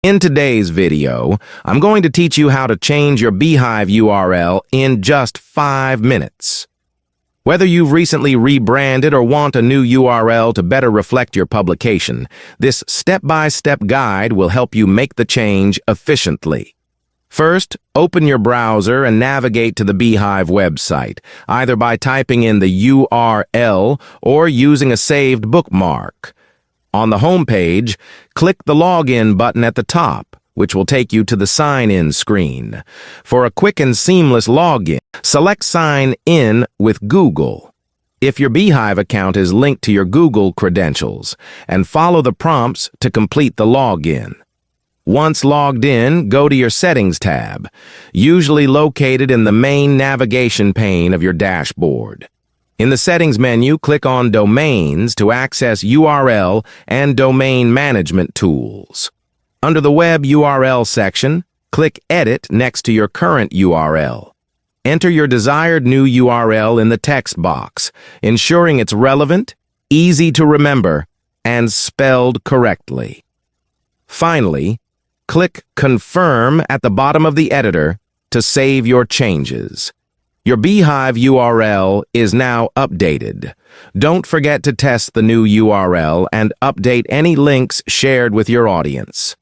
In today's video, I'm going to teach you how to change your Beehiiv URL in just 5 minutes. Whether you've recently rebranded or want a new URL to better reflect your publication, this step-by-step guide will help you make the change efficiently. First, open your browser and navigate to the Beehiiv website, either by typing in the URL or using a saved bookmark. On the home page, click the Login button at the top, which will take you to the Sign In screen. For a quick and seamless login, select Sign In with Google, if your Beehiiv account is linked to your Google credentials, and follow the prompts to complete the login. Once logged in, go to your Settings tab, usually located in the main navigation pane of your dashboard. In the Settings menu, click on Domains to access URL and domain management tools. Under the Web URL section, click Edit next to your current URL. Enter your desired new URL in the text box, ensuring it's relevant, easy to remember, and spelled correctly. Finally, click Confirm at the bottom of the editor to save your changes. Your Beehiiv URL is now updated. Don't forget to test the new URL and update any links shared with your audience.